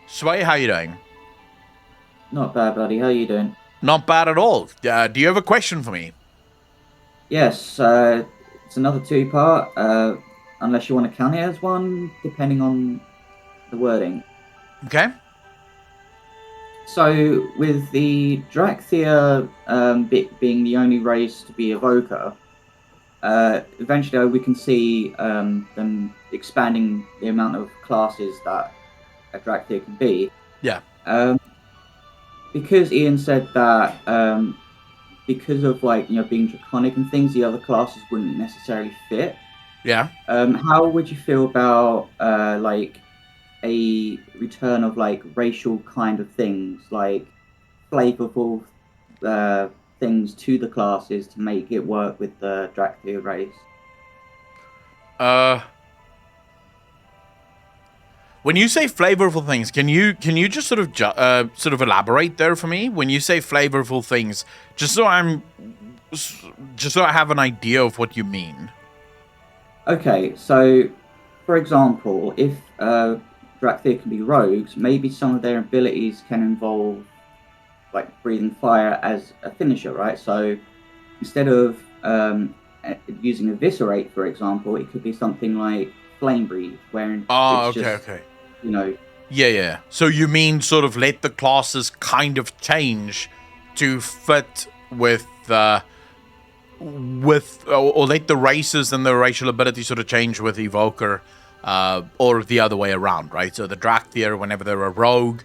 Sway, how you doing? Not bad, buddy. How you doing? Not bad at all. Do you have a question for me? Yes, it's another two-part. Unless you want to count it as one, depending on the wording. Okay. So, with the Drakthyr bit being the only race to be Evoker, eventually we can see them expanding the amount of classes that a Drakthyr can be. Yeah. Um, because Ian said that because of being draconic and things, the other classes wouldn't necessarily fit. Yeah. How would you feel about a return of racial kind of things, like flavorful things to the classes to make it work with the Drakthyr race? Uh, when you say flavorful things, can you just sort of elaborate there for me? When you say flavorful things, just so I'm just so I have an idea of what you mean. Okay, so for example, if Drakthyr can be rogues, maybe some of their abilities can involve like breathing fire as a finisher, right? So instead of using eviscerate, for example, it could be something like flame breathe, where Oh, it's okay, just okay. you know, Yeah, yeah. So you mean sort of let the classes kind of change to fit or let the races and the racial abilities sort of change with Evoker, or the other way around, right? So the Drakthyr, whenever they're a rogue,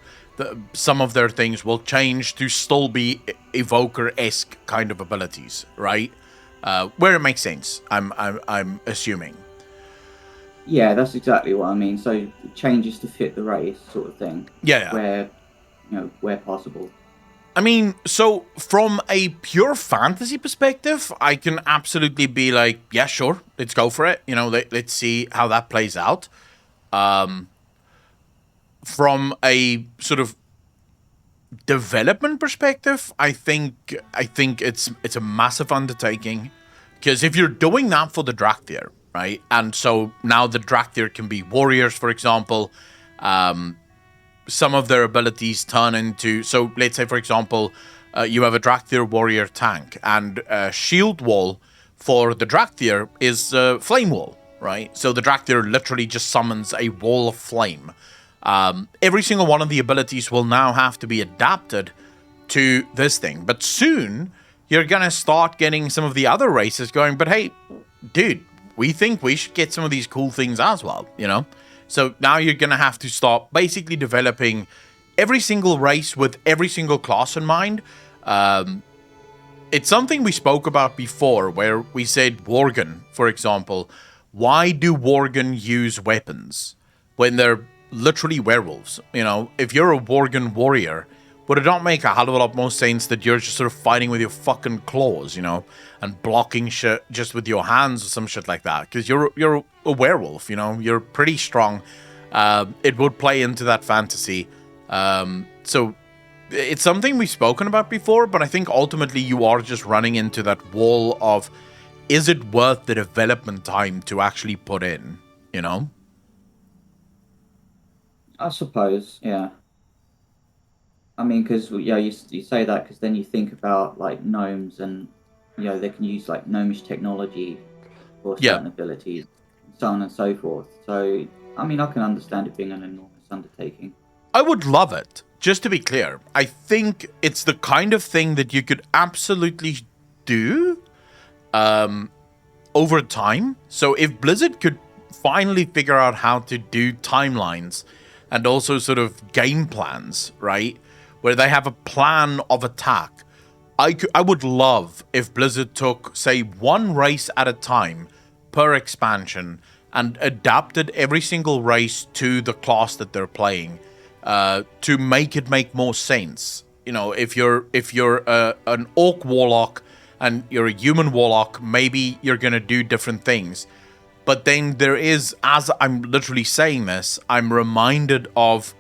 some of their things will change to still be Evoker-esque kind of abilities, right? Where it makes sense, I'm assuming. yeah, that's exactly what I mean. So changes to fit the race, sort of thing, Yeah, yeah. where where possible. I mean, so from a pure fantasy perspective, I can absolutely be like, yeah, sure, let's go for it. Let's see how that plays out. From a sort of development perspective, I think it's a massive undertaking because if you're doing that for the Drakthyr, right, and so now the Drakthyr can be warriors, for example. Some of their abilities turn into, so let's say for example, you have a Drakthyr warrior tank, and shield wall for the Drakthyr is flame wall, right? So the Drakthyr literally just summons a wall of flame. Every single one of the abilities will now have to be adapted to this thing, but soon you're gonna start getting some of the other races going, but hey, dude, we think we should get some of these cool things as well. So now you're going to have to start basically developing every single race with every single class in mind. It's something we spoke about before where we said Worgen, for example. Why do Worgen use weapons when they're literally werewolves? If you're a Worgen warrior, would it not make a hell of a lot more sense that you're just sort of fighting with your fucking claws, and blocking shit just with your hands or some shit like that? Because you're a werewolf, you're pretty strong. It would play into that fantasy. So it's something we've spoken about before, but I think ultimately you are just running into that wall of, is it worth the development time to actually put in, you know? I suppose, yeah. I mean, because you say that because then you think about like gnomes and they can use like gnomish technology for Yeah. certain abilities, so on and so forth. So I mean, I can understand it being an enormous undertaking. I would love it. Just to be clear, I think it's the kind of thing that you could absolutely do over time. So if Blizzard could finally figure out how to do timelines and also sort of game plans, right, where they have a plan of attack, I would love if Blizzard took, say, one race at a time per expansion and adapted every single race to the class that they're playing, to make it make more sense. If you're an orc warlock and you're a human warlock, maybe you're gonna do different things. But then there is, as I'm literally saying this, I'm reminded of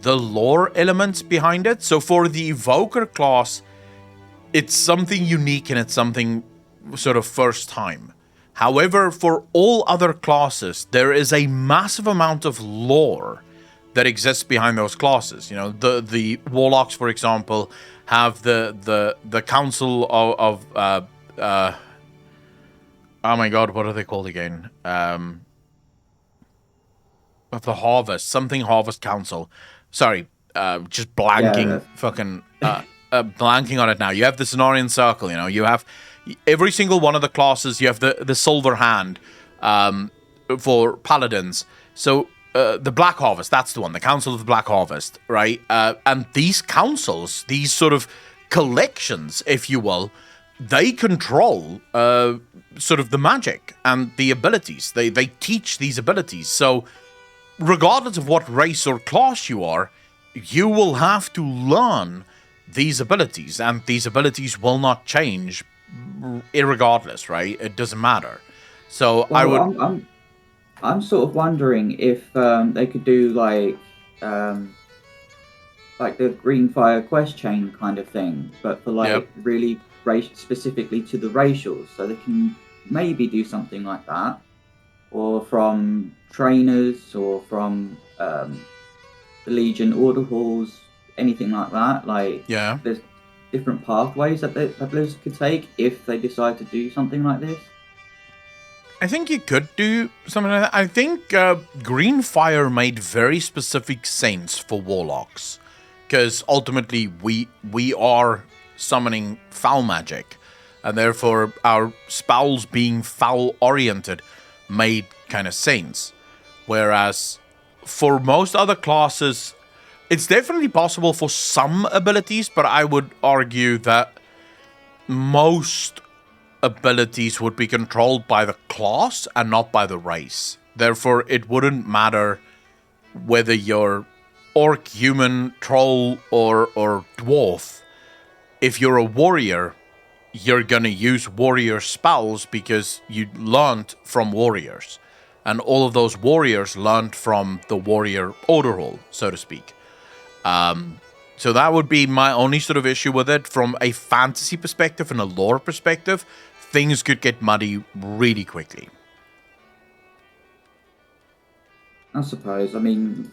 the lore elements behind it. So for the Evoker class, it's something unique and it's something sort of first time. However, for all other classes, there is a massive amount of lore that exists behind those classes. You know, the warlocks, for example, have the council of oh my god, what are they called again? Of the harvest, something harvest council. Sorry, just blanking, blanking on it now. You have the Cenarian Circle. You know, you have every single one of the classes. You have the Silver Hand for paladins. So the Black Harvest, that's the one. The Council of the Black Harvest, right? And these councils, these sort of collections, if you will, they control sort of the magic and the abilities. They teach these abilities. So regardless of what race or class you are, you will have to learn these abilities, and these abilities will not change irregardless, right? It doesn't matter. So I'm sort of wondering if they could do like the Green Fire quest chain kind of thing, but for like really specifically to the racials, so they can maybe do something like that, or from trainers, or from the Legion order halls, anything like that. Like, there's different pathways that Blizzard could take if they decide to do something like this. I think you could do something like that. I think Green Fire made very specific sense for warlocks, because ultimately we are summoning foul magic, and therefore our spells being foul oriented made kind of sense. Whereas for most other classes, it's definitely possible for some abilities, but I would argue that most abilities would be controlled by the class and not by the race. Therefore, it wouldn't matter whether you're orc, human, troll, or dwarf. If you're a warrior, you're gonna use warrior spells because you learned from warriors. And all of those warriors learned from the warrior order hall, so to speak. So that would be my only sort of issue with it. From a fantasy perspective and a lore perspective, things could get muddy really quickly. I suppose. I mean,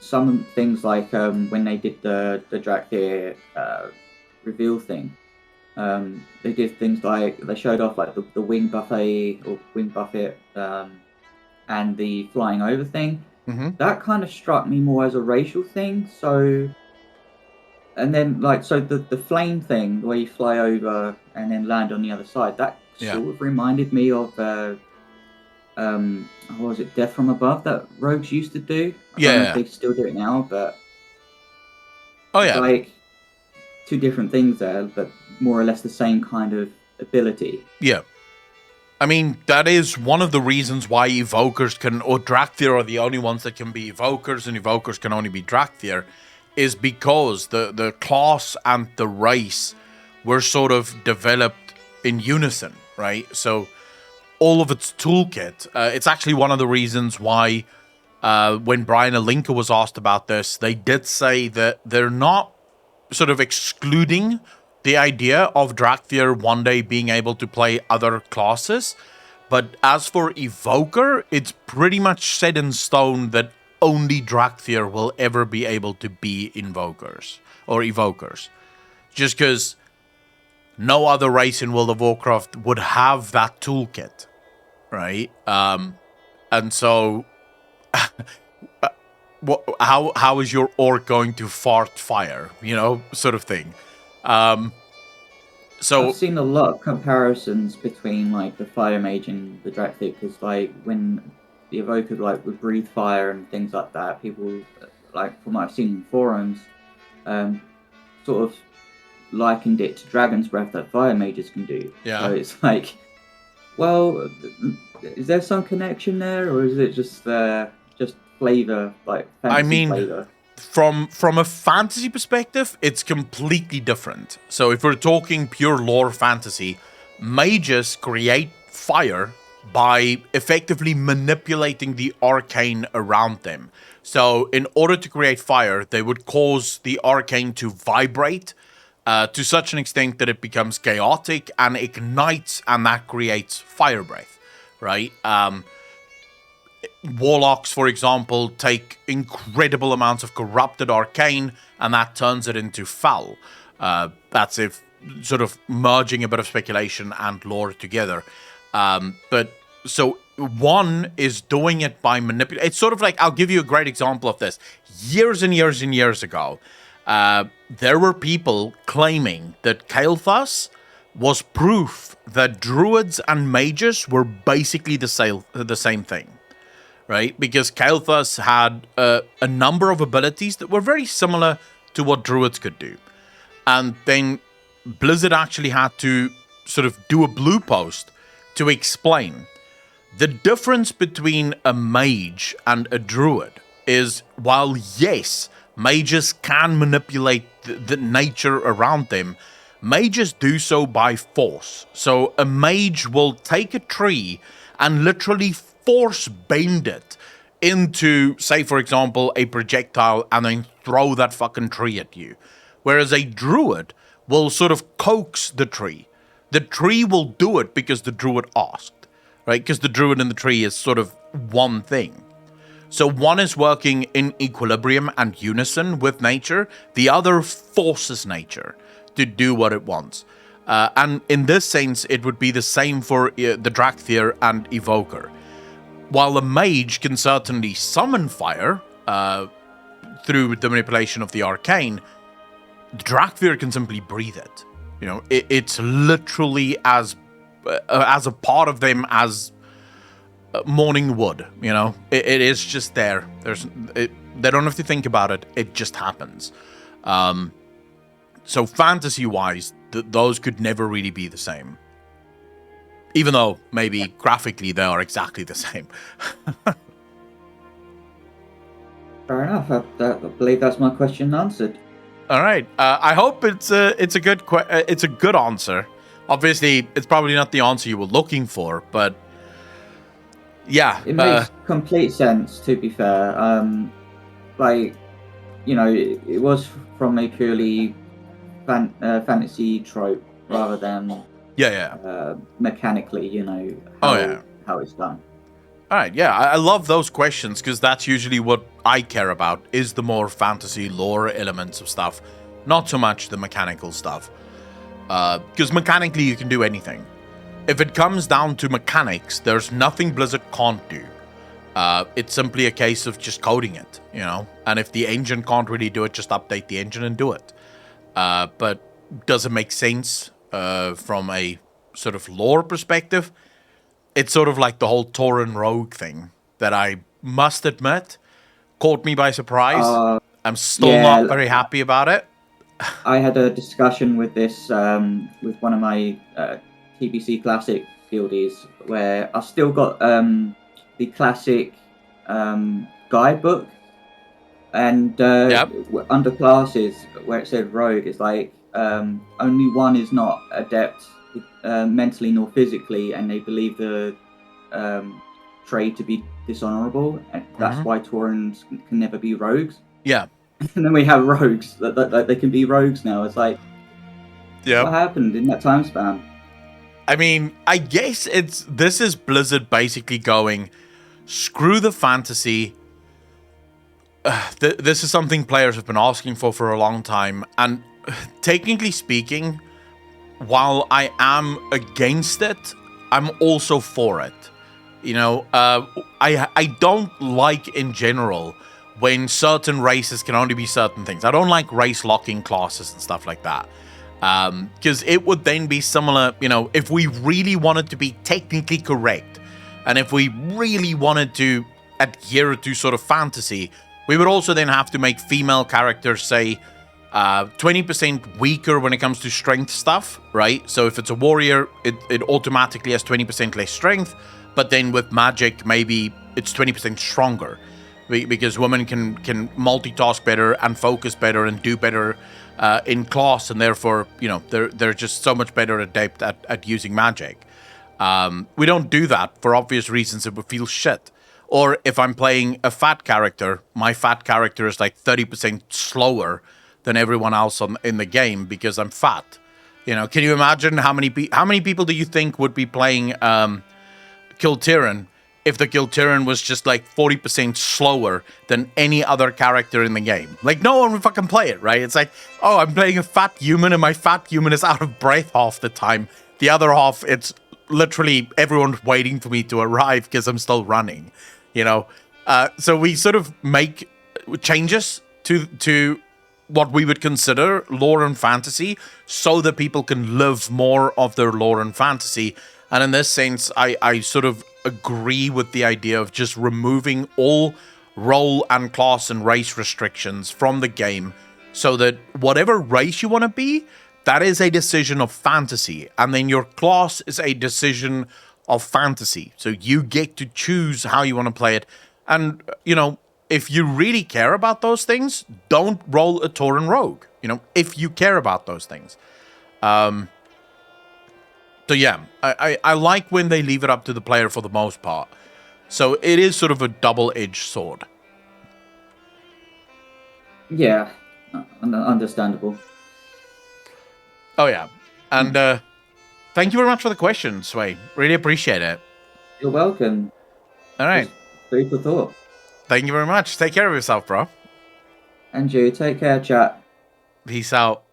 some things like when they did the Drakthyr reveal thing, they did things like they showed off like the wing buffet or wing buffet and the flying over thing. Mm-hmm. That kind of struck me more as a racial thing. So, and then the flame thing where you fly over and then land on the other side, that sort of reminded me of what was it, Death from Above, that rogues used to do. I don't know if they still do it now, but like two different things there, but more or less the same kind of ability. Yeah. I mean, that is one of the reasons why Evokers can, or Drakthyr are the only ones that can be Evokers, and Evokers can only be Drakthyr, is because the class and the race were sort of developed in unison, right? So all of its toolkit, it's actually one of the reasons why when Brian Alinka was asked about this, they did say that they're not sort of excluding the idea of Drakthyr one day being able to play other classes. But as for Evoker, it's pretty much set in stone that only Drakthyr will ever be able to be Invokers or Evokers. Just because no other race in World of Warcraft would have that toolkit, right? And so, how is your orc going to fart fire? You know, sort of thing. So I've seen a lot of comparisons between like the Fire Mage and the Drakthyr, because like when the Evoker like would breathe fire and things like that, people like from what I've seen in forums, sort of likened it to Dragon's Breath that Fire Mages can do. Yeah. So it's like, well, is there some connection there, or is it just flavor, like fantasy flavor? From a fantasy perspective, it's completely different. So if we're talking pure lore fantasy, mages create fire by effectively manipulating the arcane around them. So in order to create fire, they would cause the arcane to vibrate to such an extent that it becomes chaotic and ignites, and that creates fire breath, right? warlocks, for example, take incredible amounts of corrupted arcane, and that turns it into foul. That's if sort of merging a bit of speculation and lore together. But so one is doing it by manipulating. It's sort of like, I'll give you a great example of this. Years and years and years ago, there were people claiming that Kael'thas was proof that druids and mages were basically the same thing, right? Because Kael'thas had a number of abilities that were very similar to what druids could do. And then Blizzard actually had to sort of do a blue post to explain the difference between a mage and a druid is, while yes, mages can manipulate the nature around them, mages do so by force. So a mage will take a tree and literally force bend it into, say, for example, a projectile and then throw that fucking tree at you. Whereas a druid will sort of coax the tree. The tree will do it because the druid asked, right? Because the druid and the tree is sort of one thing. So one is working in equilibrium and unison with nature. The other forces nature to do what it wants. And in this sense, it would be the same for the Drakthyr and Evoker. While a mage can certainly summon fire through the manipulation of the arcane, Drakthyr can simply breathe it. You know, it's literally as a part of them as morning wood. You know, it is just there. They don't have to think about it. It just happens. So fantasy-wise, those could never really be the same. Even though maybe graphically they are exactly the same. Fair enough. I believe that's my question answered. All right. I hope it's a good answer. Obviously, it's probably not the answer you were looking for, but yeah, it makes complete sense. To be fair, like, you know, it was from a purely fantasy trope rather than mechanically, you know, how it's done. All right, yeah, I love those questions because that's usually what I care about, is the more fantasy lore elements of stuff, not so much the mechanical stuff. Because mechanically you can do anything. If it comes down to mechanics, there's nothing Blizzard can't do. It's simply a case of just coding it, you know? And if the engine can't really do it, just update the engine and do it. But does it make sense from a sort of lore perspective? It's sort of like the whole Tauren rogue thing that I must admit caught me by surprise. I'm still not very happy about it. I had a discussion with this with one of my TBC Classic guildies where I still got the classic guidebook, and under classes where it said rogue, it's like only one is not adept mentally nor physically, and they believe the trade to be dishonorable, and that's why Taurens can never be rogues. Yeah. And then we have rogues that they can be rogues now. It's like, what happened in that time span? I mean, I guess this is Blizzard basically going, screw the fantasy. This is something players have been asking for a long time, and technically speaking, while I am against it, I'm also for it. You know, I don't like in general when certain races can only be certain things. I don't like race locking classes and stuff like that. Because it would then be similar, you know, if we really wanted to be technically correct, and if we really wanted to adhere to sort of fantasy, we would also then have to make female characters, say, 20% weaker when it comes to strength stuff, right? So if it's a warrior, it automatically has 20% less strength, but then with magic, maybe it's 20% stronger, because women can multitask better and focus better and do better in class, and therefore, you know, they're just so much better adept at using magic. We don't do that for obvious reasons. It would feel shit. Or if I'm playing a fat character, my fat character is like 30% slower than everyone else in the game because I'm fat. You know, can you imagine how many people do you think would be playing Kil'Teren if the Giltirian was just like 40% slower than any other character in the game. Like, no one would fucking play it, right? It's like, oh, I'm playing a fat human and my fat human is out of breath half the time. The other half, it's literally everyone's waiting for me to arrive because I'm still running, you know? So we sort of make changes to what we would consider lore and fantasy so that people can live more of their lore and fantasy. And in this sense, I sort of agree with the idea of just removing all role and class and race restrictions from the game so that whatever race you want to be, that is a decision of fantasy. And then your class is a decision of fantasy. So you get to choose how you want to play it. And, you know, if you really care about those things, don't roll a Tauren Rogue, you know, if you care about those things. So yeah, I like when they leave it up to the player for the most part. So it is sort of a double-edged sword. Yeah, understandable. Oh yeah, and thank you very much for the question, Sway. Really appreciate it. You're welcome. All right. Food for thought. Thank you very much. Take care of yourself, bro. And you, take care, chat. Peace out.